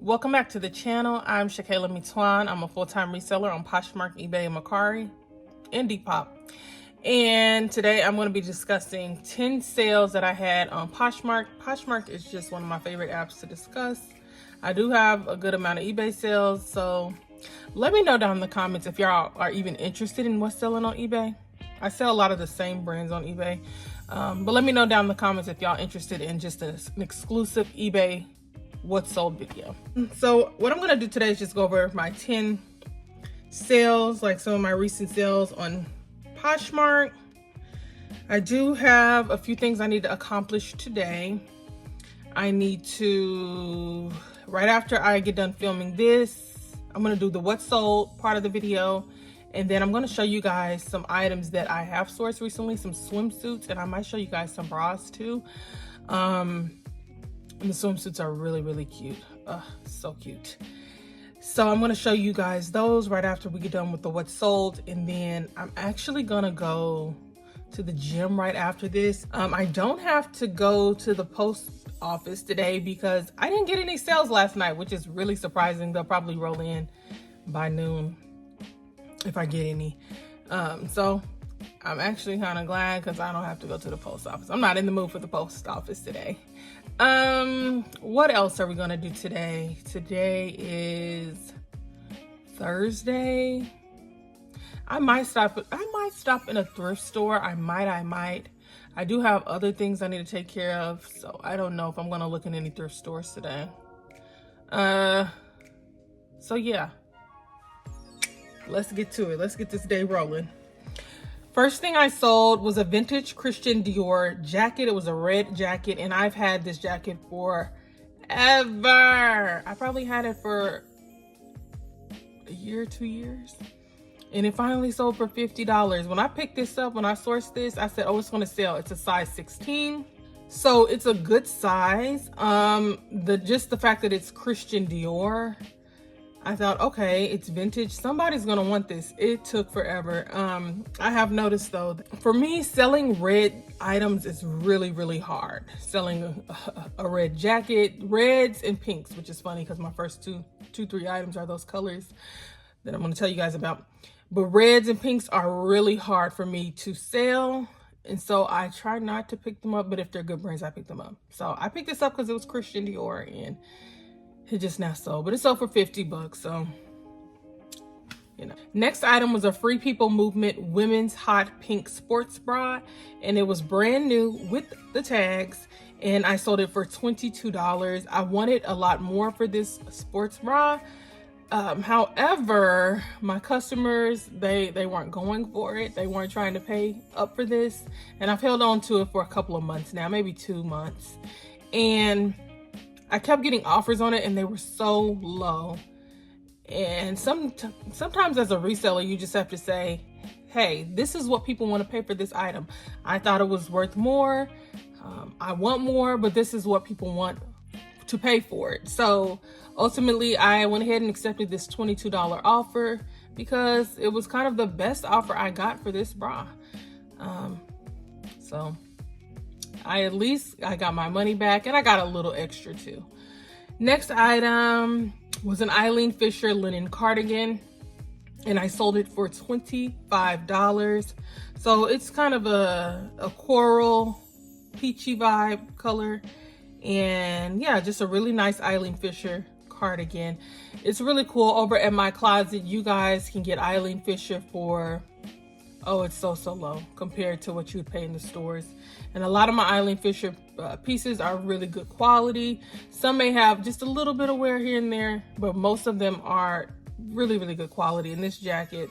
Welcome back to the channel. I'm Shakayla Mitwan. I'm a full-time reseller on Poshmark, eBay, and Mercari, and Depop. And today I'm going to be discussing 10 sales that I had on Poshmark. Poshmark is just one of my favorite apps to discuss. I do have a good amount of eBay sales, so let me know down in the comments if y'all are even interested in what's selling on eBay. I sell a lot of the same brands on eBay, but let me know down in the comments if y'all interested in just an exclusive eBay what's sold video. So what I'm going to do today is just go over my 10 sales, like some of my recent sales on Poshmark. I do have a few things I need to accomplish today. I need to, right after I get done filming this, I'm going to do the what's sold part of the video, and then I'm going to show you guys some items that I have sourced recently, some swimsuits, and I might show you guys some bras too. And the swimsuits are really cute. So cute. So I'm going to show you guys those right after we get done with the what's sold, and then I'm actually going to go to the gym right after this. I don't have to go to the post office today because I didn't get any sales last night, which is really surprising. They'll probably roll in by noon if I get any. So I'm actually kind of glad because I don't have to go to the post office. I'm not in the mood for the post office today. What else are we gonna do today? Today is Thursday. I might stop in a thrift store. I might. I do have other things I need to take care of, so I don't know if I'm gonna look in any thrift stores today. So yeah, let's get to it. Let's get this day rolling. First thing I sold was a vintage Christian Dior jacket. It was a red jacket, and I've had this jacket forever. I probably had it for a year, 2 years, and it finally sold for $50. When I picked this up, when I sourced this, I said, oh, it's going to sell. It's a size 16, so it's a good size. Just the fact that it's Christian Dior, I thought, okay, it's vintage. Somebody's gonna want this. It took forever. I have noticed though, for me, selling red items is really hard. Selling a red jacket, reds and pinks, which is funny because my first three items are those colors that I'm gonna tell you guys about. But reds and pinks are really hard for me to sell. And so I try not to pick them up, but if they're good brands, I pick them up. So I picked this up because it was Christian Dior, and it just now sold, but it sold for $50, so you know. Next item was a Free People Movement women's hot pink sports bra, and it was brand new with the tags, and I sold it for $22. I wanted a lot more for this sports bra. However, my customers, they weren't going for it. They weren't trying to pay up for this, and I've held on to it for a couple of months now, maybe 2 months, and I kept getting offers on it, and they were so low. And sometimes as a reseller, you just have to say, hey, this is what people want to pay for this item. I thought it was worth more. I want more, but this is what people want to pay for it. So ultimately, I went ahead and accepted this $22 offer because it was kind of the best offer I got for this bra. So I got my money back, and I got a little extra too. Next item was an Eileen Fisher linen cardigan, and I sold it for $25. So it's kind of a coral peachy vibe color, and yeah, just a really nice Eileen Fisher cardigan. It's really cool. Over at my closet, you guys can get Eileen Fisher for, oh, it's so low compared to what you would pay in the stores. And a lot of my Eileen Fisher pieces are really good quality. Some may have just a little bit of wear here and there, but most of them are really good quality. And this jacket,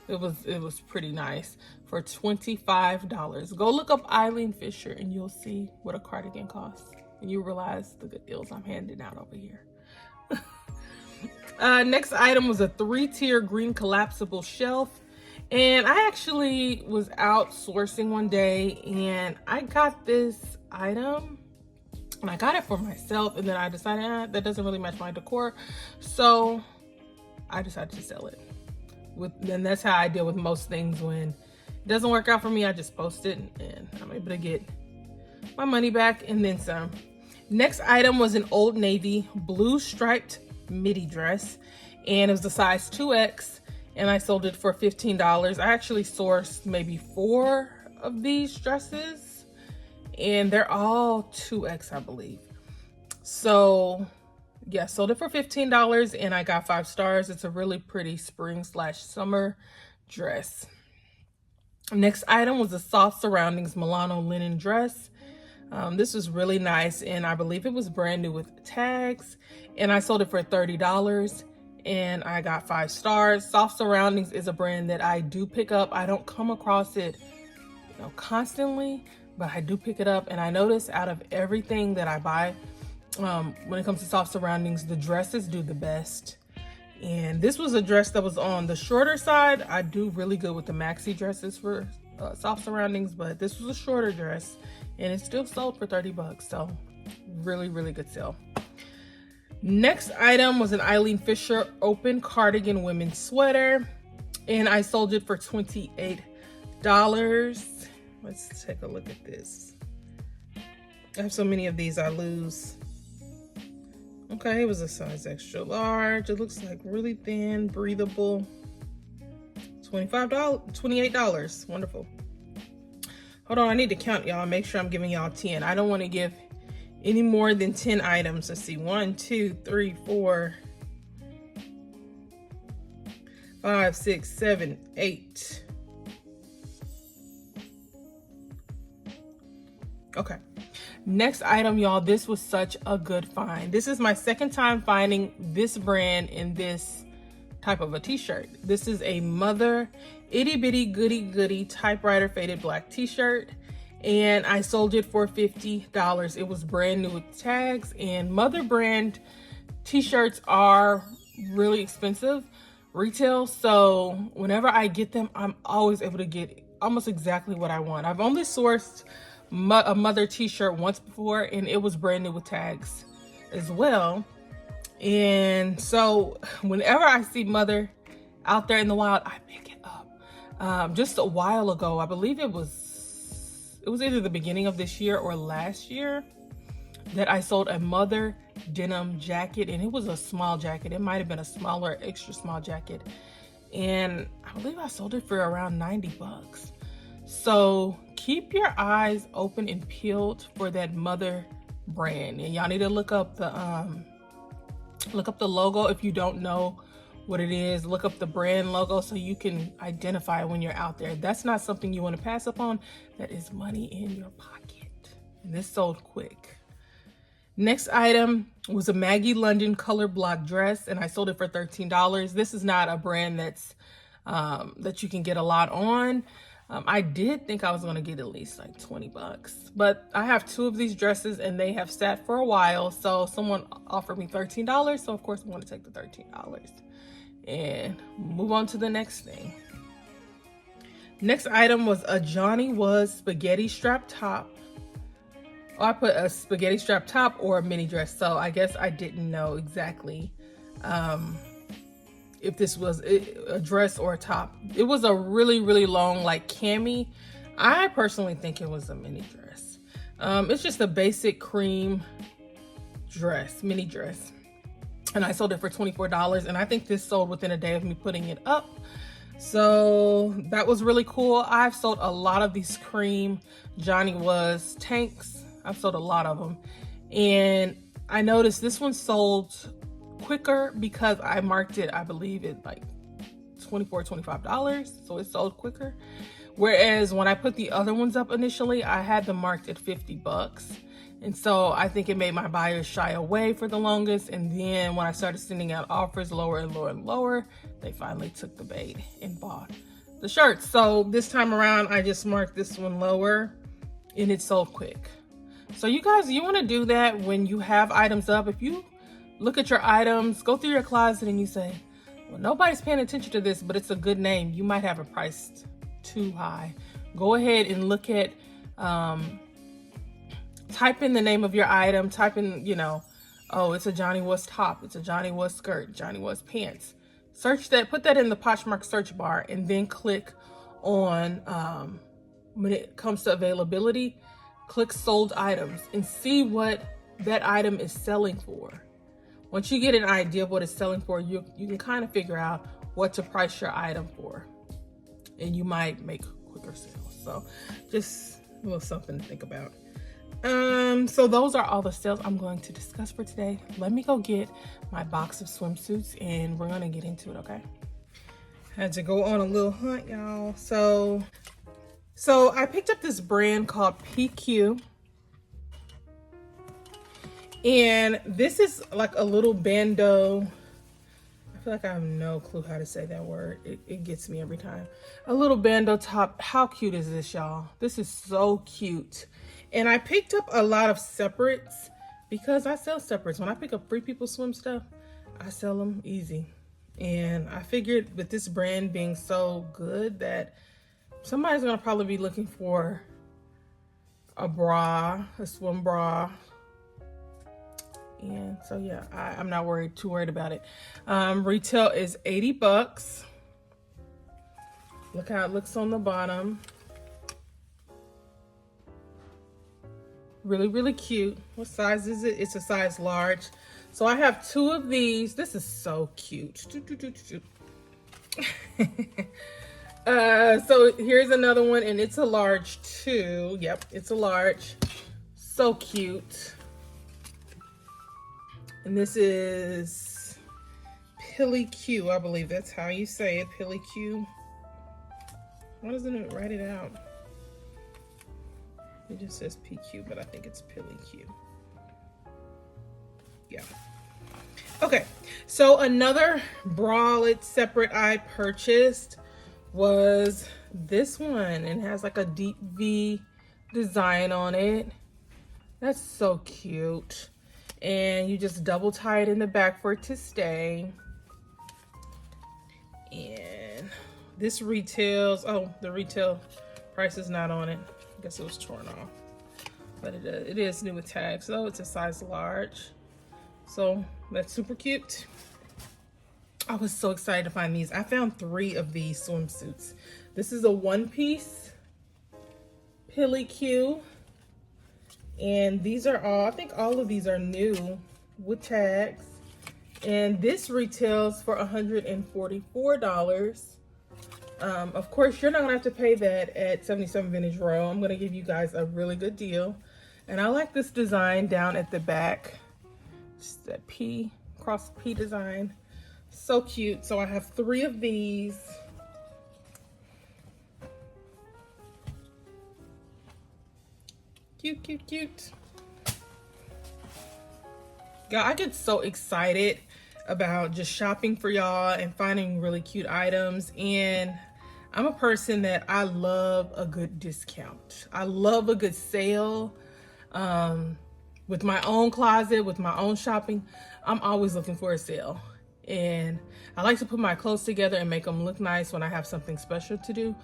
it was pretty nice for $25. Go look up Eileen Fisher and you'll see what a cardigan costs, and you realize the good deals I'm handing out over here. Next item was a 3-tier green collapsible shelf. And I actually was out sourcing one day, and I got this item, and I got it for myself, and then I decided that doesn't really match my decor, so I decided to sell it. And that's how I deal with most things. When it doesn't work out for me, I just post it, and I'm able to get my money back and then some. Next item was an Old Navy blue striped midi dress, and it was a size 2X, and I sold it for $15. I actually sourced maybe 4 of these dresses, and they're all 2X, I believe. So yeah, sold it for $15 and I got 5 stars. It's a really pretty spring/summer dress. Next item was a soft surroundings Milano linen dress. This was really nice, and I believe it was brand new with tags, and I sold it for $30 and I got 5 stars. Soft Surroundings is a brand that I do pick up. I don't come across it, you know, constantly, but I do pick it up, and I notice out of everything that I buy, when it comes to Soft Surroundings, the dresses do the best. And this was a dress that was on the shorter side. I do really good with the maxi dresses for Soft Surroundings, but this was a shorter dress and it still sold for 30 bucks. So really, really good sale. Next item was an Eileen Fisher open cardigan women's sweater, and I sold it for $28. Let's take a look at this. I have so many of these I lose. Okay, it was a size extra large. It looks like really thin, breathable. $28. Wonderful. Hold on, I need to count y'all. Make sure I'm giving y'all 10. I don't want to give any more than 10 items. Let's see. 1, 2, 3, 4, 5, 6, 7, 8. Okay. Next item, y'all. This was such a good find. This is my second time finding this brand in this type of a t-shirt. This is a Mother itty bitty goody goody typewriter faded black t-shirt, and I sold it for $50. It was brand new with tags, and Mother brand t-shirts are really expensive retail, so whenever I get them, I'm always able to get almost exactly what I want. I've only sourced a Mother t-shirt once before, and it was brand new with tags as well. And so whenever I see Mother out there in the wild, I pick it up. Just a while ago, I believe it was either the beginning of this year or last year, that I sold a Mother denim jacket, and it was a small jacket. It might have been a smaller, extra small jacket, and I believe I sold it for around 90 bucks. So keep your eyes open and peeled for that Mother brand, and y'all need to look up the logo. If you don't know what it is, look up the brand logo so you can identify when you're out there. That's not something you want to pass up on. That is money in your pocket, and this sold quick. Next item was a Maggie London color block dress, and I sold it for $13. This is not a brand that's that you can get a lot on. I did think I was going to get at least like 20 bucks, but I have 2 of these dresses and they have sat for a while. So someone offered me $13. So of course I'm going to take the $13 and move on to the next thing. Next item was a Johnny Was spaghetti strap top. Oh, I put a spaghetti strap top or a mini dress. So I guess I didn't know exactly, if this was a dress or a top. It was a really, really long, like cami. I personally think it was a mini dress. It's just a basic cream dress, mini dress. And I sold it for $24, and I think this sold within a day of me putting it up. So that was really cool. I've sold a lot of these cream Johnny Was tanks. I've sold a lot of them. And I noticed this one sold quicker because I marked it, I believe, at like $25, so it sold quicker. Whereas when I put the other ones up initially, I had them marked at 50 bucks. And so I think it made my buyers shy away for the longest. And then when I started sending out offers lower and lower and lower, they finally took the bait and bought the shirts. So this time around, I just marked this one lower and it sold quick. So you guys, you want to do that when you have items up. If you look at your items, go through your closet and you say, well, nobody's paying attention to this, but it's a good name. You might have it priced too high. Go ahead and look at, type in the name of your item, type in, you know, oh, it's a Johnny Was top, it's a Johnny Was skirt, Johnny Was pants. Search that, put that in the Poshmark search bar, and then click on, when it comes to availability, click sold items and see what that item is selling for. once you get an idea of what it's selling for, you can kind of figure out what to price your item for, and you might make quicker sales. So just a little something to think about. So those are all the sales I'm going to discuss for today. Let me go get my box of swimsuits and we're gonna get into it, okay? Had to go on a little hunt, y'all. So I picked up this brand called PQ. And this is like a little bandeau. I feel like I have no clue how to say that word. It gets me every time. A little bandeau top. How cute is this, y'all? This is so cute. And I picked up a lot of separates because I sell separates. When I pick up Free People Swim stuff, I sell them easy. And I figured with this brand being so good that somebody's gonna probably be looking for a bra, a swim bra. And so yeah, I'm not too worried about it. Retail is 80 bucks. Look how it looks on the bottom. Really, really cute. What size is it? It's a size large. So I have 2 of these. This is so cute. So here's another one, and it's a large too. Yep, it's a large. So cute. And this is Pilly Q, I believe that's how you say it, Pilly Q. Why doesn't it write it out? It just says PQ, but I think it's Pilly Q. Yeah. Okay, so another bralette separate I purchased was this one, and has like a deep V design on it. That's so cute. And you just double tie it in the back for it to stay. And this retails, oh, the retail price is not on it. I guess it was torn off, but it is new with tags, so it's a size large. So that's super cute. I was so excited to find these. I found 3 of these swimsuits. This is a one-piece Pilly Q. And these are all, I think all of these are new with tags. And this retails for $144. Of course, you're not gonna have to pay that at 77 Vintage Row. I'm gonna give you guys a really good deal. And I like this design down at the back. Just that P, cross P design. So cute. So I have 3 of these. Cute, cute, cute. God, I get so excited about just shopping for y'all and finding really cute items. And I'm a person that I love a good discount. I love a good sale. With my own closet, with my own shopping, I'm always looking for a sale. And I like to put my clothes together and make them look nice when I have something special to do.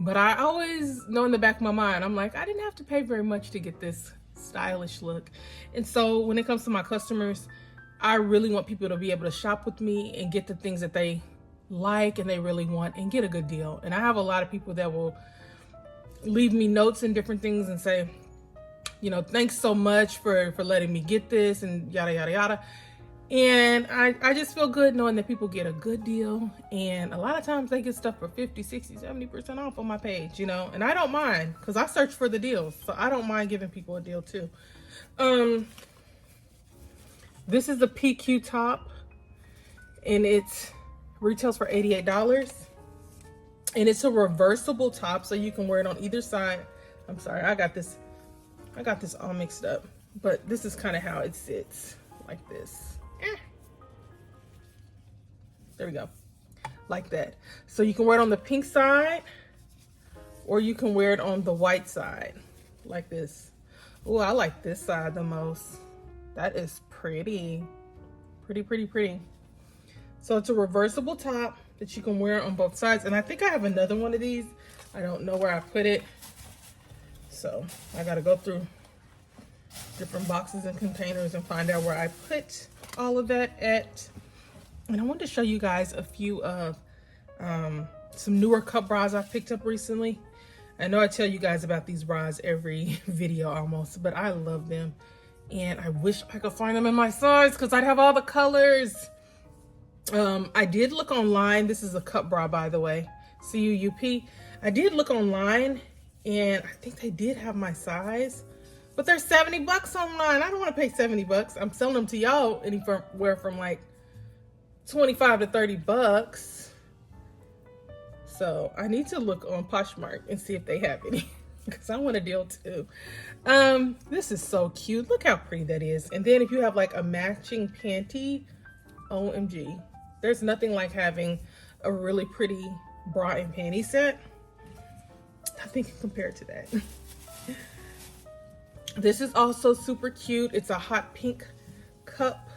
But I always know in the back of my mind, I'm like, I didn't have to pay very much to get this stylish look. And so when it comes to my customers, I really want people to be able to shop with me and get the things that they like and they really want and get a good deal. And I have a lot of people that will leave me notes and different things and say, you know, thanks so much for letting me get this and yada, yada, yada. And I just feel good knowing that people get a good deal. And a lot of times they get stuff for 50, 60, 70% off on my page, you know, and I don't mind because I search for the deals. So I don't mind giving people a deal too. This is the PQ top and it retails for $88. And it's a reversible top so you can wear it on either side. I'm sorry, I got this all mixed up, but this is kind of how it sits, like this. There we go, like that. So you can wear it on the pink side or you can wear it on the white side, like this. Oh, I like this side the most. That is pretty. Pretty, pretty, pretty. So it's a reversible top that you can wear on both sides. And I think I have another one of these. I don't know where I put it. So I gotta go through different boxes and containers and find out where I put all of that at. And I wanted to show you guys a few of some newer cup bras I've picked up recently. I know I tell you guys about these bras every video almost, but I love them. And I wish I could find them in my size because I'd have all the colors. I did look online. This is a cup bra, by the way. CUUP. I did look online and I think they did have my size, but they're 70 bucks online. I don't want to pay 70 bucks. I'm selling them to y'all anywhere from like 25 to 30 bucks. So I need to look on Poshmark and see if they have any because I want a deal too. This is so cute. Look how pretty that is. And then if you have like a matching panty, OMG. There's nothing like having a really pretty bra and panty set. Nothing can compare to that. This is also super cute. It's a hot pink cup.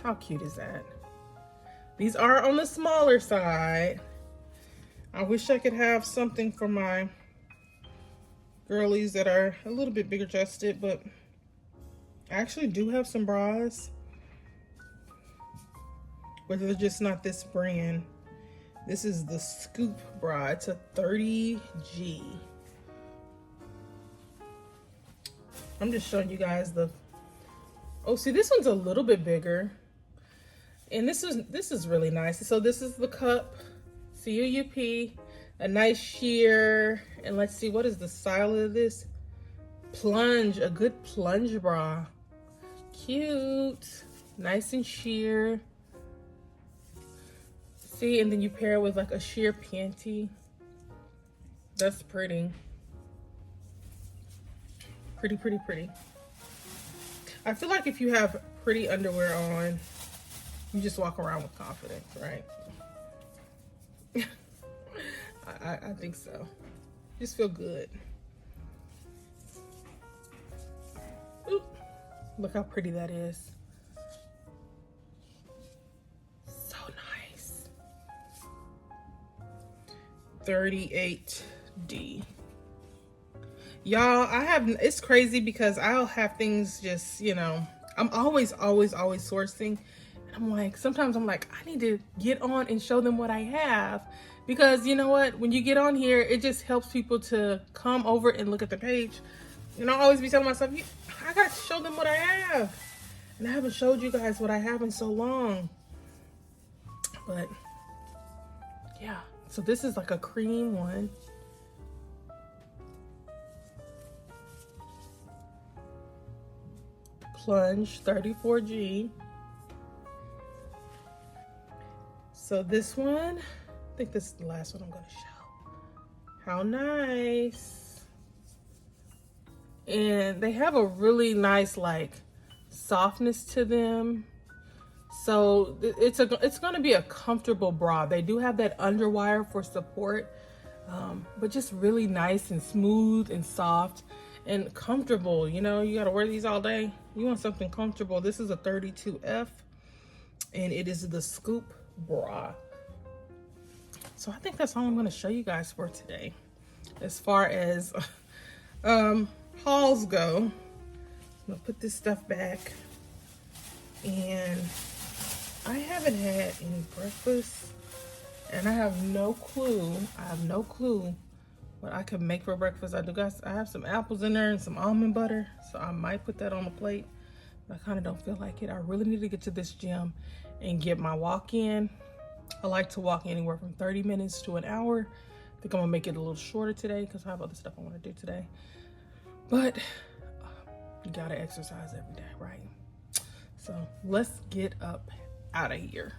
How cute is that? These are on the smaller side. I wish I could have something for my girlies that are a little bit bigger chested, but I actually do have some bras, but they're just not this brand. This is the Scoop bra. It's a 30G. I'm just showing you guys the, oh, see, this one's a little bit bigger. And this is really nice. So this is the cup, CUUP, a nice sheer. And let's see, what is the style of this? Plunge, a good plunge bra. Cute, nice and sheer. See, and then you pair it with like a sheer panty. That's pretty. Pretty, pretty, pretty. I feel like if you have pretty underwear on, you just walk around with confidence, right? I think so. Just feel good. Ooh, look how pretty that is. So nice. 38D. Y'all, it's crazy because I'll have things just, you know, I'm always sourcing. And I'm like, sometimes I'm like, I need to get on and show them what I have. Because you know what? When you get on here, it just helps people to come over and look at the page. And I'll always be telling myself, I got to show them what I have. And I haven't showed you guys what I have in so long. But yeah, so this is like a cream one. Plunge 34G. So this one, I think this is the last one I'm going to show. How nice. And they have a really nice like softness to them. So it's going to be a comfortable bra. They do have that underwire for support, but just really nice and smooth and soft and comfortable. You know, you got to wear these all day. You want something comfortable. This is a 32F and it is the Scoop bra. So I think that's all I'm going to show you guys for today. As far as hauls go, I'm going to put this stuff back. And I haven't had any breakfast and I have no clue. What I could make for breakfast. I have some apples in there and some almond butter, so I might put that on the plate, but I kind of don't feel like it. I really need to get to this gym and get my walk in. I like to walk anywhere from 30 minutes to an hour. I think I'm gonna make it a little shorter today because I have other stuff I want to do today. But you gotta exercise every day, right? So let's get up out of here.